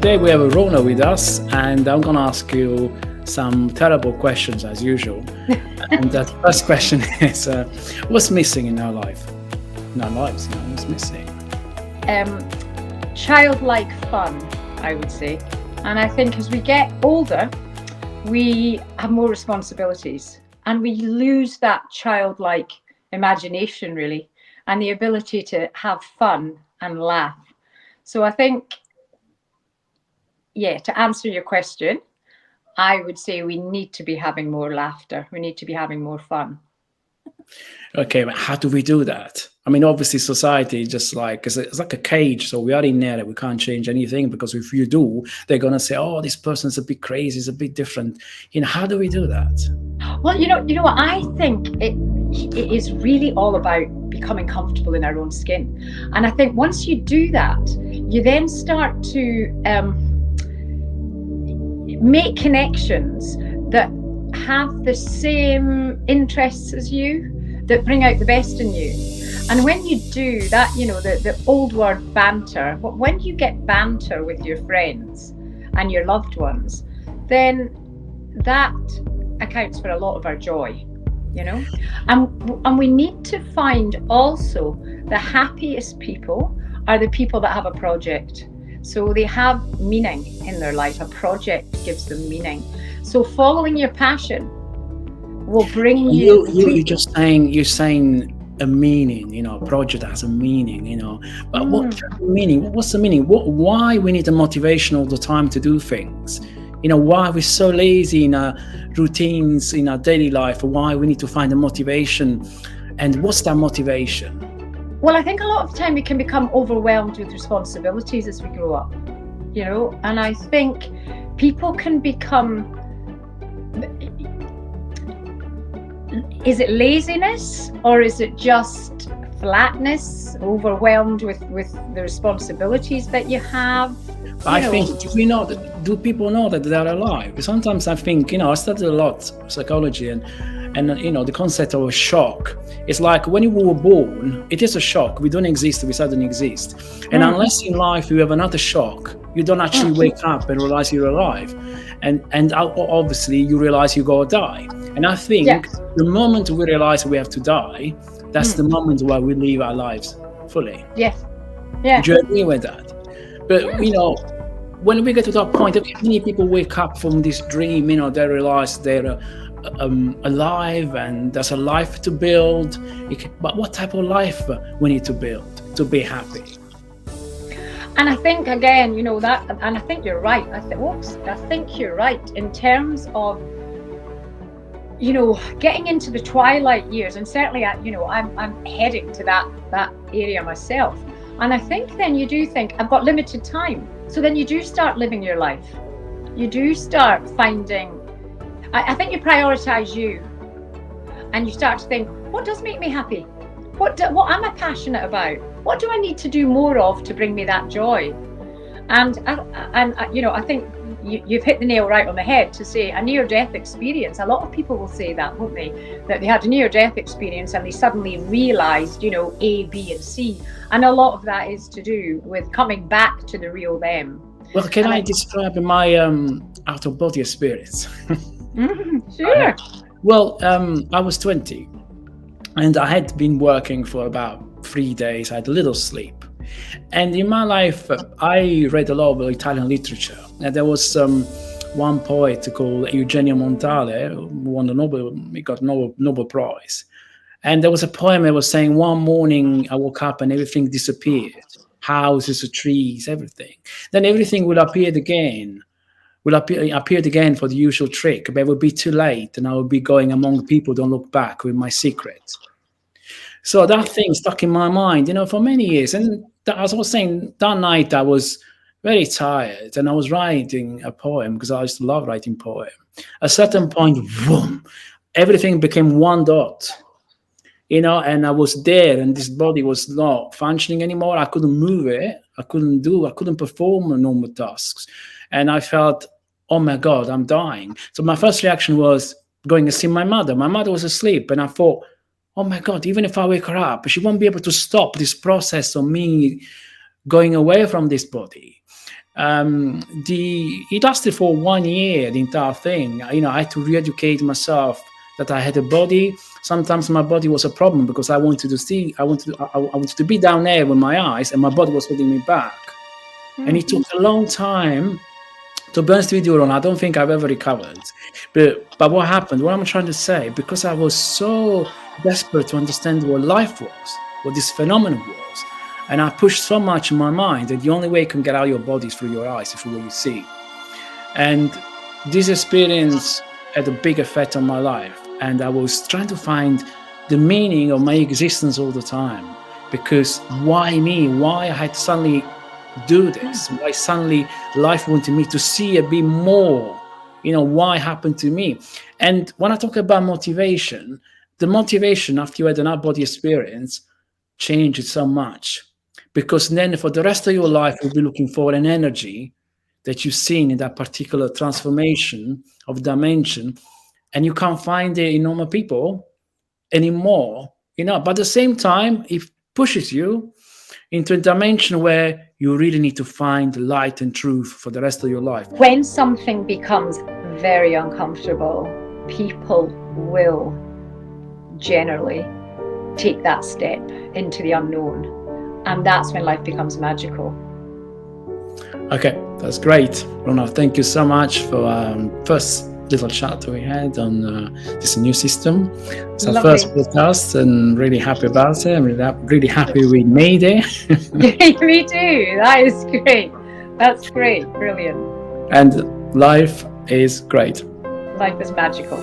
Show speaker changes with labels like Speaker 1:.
Speaker 1: today we have Rona with us, and I'm going to ask you some terrible questions as usual. And the first question is, what's missing in our life? In our lives, what's missing?
Speaker 2: Childlike fun, I would say. And I think as we get older, we have more responsibilities and we lose that childlike imagination, really, and the ability to have fun and laugh. So I think, to answer your question, I would say we need to be having more laughter. We need to be having more fun.
Speaker 1: Okay, but how do we do that? I mean, obviously, society is just like, it's like a cage. So we are in there, we can't change anything, because if you do, they're going to say, oh, this person's a bit crazy, it's a bit different. How do we do that?
Speaker 2: Well, you know what? I think it is really all about becoming comfortable in our own skin. And I think once you do that, you then start to make connections that have the same interests as you, that bring out the best in you. And when you do that, the old word banter, when you get banter with your friends and your loved ones, then that accounts for a lot of our joy, and we need to find also the happiest people are the people that have a project. So they have meaning in their life. A project gives them meaning. So following your passion will bring you.
Speaker 1: You're saying a meaning. A project has a meaning. But what's the meaning? What's the meaning? Why we need a motivation all the time to do things? Why we're so lazy in our routines, in our daily life? Why we need to find a motivation? And what's that motivation?
Speaker 2: Well, I think a lot of the time we can become overwhelmed with responsibilities as we grow up, and I think people can become, is it laziness or is it just flatness, overwhelmed with the responsibilities that you have?
Speaker 1: I think, do people know that they're alive? Sometimes I think, I studied a lot psychology and the concept of a shock. It's like when you were born, it is a shock. We don't exist, we suddenly exist. And unless in life you have another shock, you don't actually wake up and realize you're alive. And obviously you realize you're going to die. And I think the moment we realize we have to die, that's the moment where we live our lives fully.
Speaker 2: Yes. Yeah.
Speaker 1: Do you agree with that? But, when we get to that point, many people wake up from this dream, they realize they're alive and there's a life to build. But what type of life we need to build to be happy?
Speaker 2: And I think, again, that, and I think you're right. I think you're right in terms of, getting into the twilight years, and certainly, I'm heading to that area myself. And I think then you do think, I've got limited time. So then you do start living your life. You do start finding, I think you prioritize you, and you start to think, what does make me happy? What am I passionate about? What do I need to do more of to bring me that joy? And I think you've hit the nail right on the head to say a near-death experience. A lot of people will say that, won't they? That they had a near-death experience and they suddenly realised, A, B, and C. And a lot of that is to do with coming back to the real them.
Speaker 1: Well, can I describe my out-of-body experience?
Speaker 2: Sure.
Speaker 1: I was 20 and I had been working for about 3 days. I had a little sleep. And in my life, I read a lot of Italian literature. And there was one poet called Eugenio Montale who won he got Nobel Prize. And there was a poem that was saying, one morning I woke up and everything disappeared. Houses, trees, everything. Then everything will appear again for the usual trick, but it would be too late and I would be going among people, don't look back, with my secret. So that thing stuck in my mind, for many years. And as I was saying, that night I was very tired and I was writing a poem because I used to love writing poems. At a certain point, boom, everything became one dot, and I was there and this body was not functioning anymore. I couldn't move it. I couldn't perform normal tasks. And I felt, oh my God, I'm dying. So my first reaction was going to see my mother. My mother was asleep and I thought, oh my God, even if I wake her up, she won't be able to stop this process of me going away from this body. It lasted for 1 year, the entire thing. I had to re-educate myself that I had a body. Sometimes my body was a problem because I wanted to see, I wanted to be down there with my eyes, and my body was holding me back. And it took a long time. To be honest with you, Ron, I don't think I've ever recovered. But what happened? What I'm trying to say, because I was so desperate to understand what life was, what this phenomenon was, and I pushed so much in my mind that the only way you can get out of your body is through your eyes, through what you see. And this experience had a big effect on my life. And I was trying to find the meaning of my existence all the time. Because why me? Why I had to suddenly do this? Why suddenly life wanted me to see a bit more? Why happened to me? And when I talk about motivation, the motivation after you had an out-body experience changes so much. Because then for the rest of your life, you'll be looking for an energy that you've seen in that particular transformation of dimension, and you can't find it in normal people anymore. But at the same time, it pushes you into a dimension where you really need to find light and truth for the rest of your life.
Speaker 2: When something becomes very uncomfortable, people will generally take that step into the unknown, and that's when life becomes magical.
Speaker 1: Okay, that's great, Rona. Thank you so much for first little chat we had on this new system. It's our first podcast, and really happy about it. I'm really happy we made it.
Speaker 2: Me too. That is great. That's great. Brilliant.
Speaker 1: And life is great.
Speaker 2: Life is magical.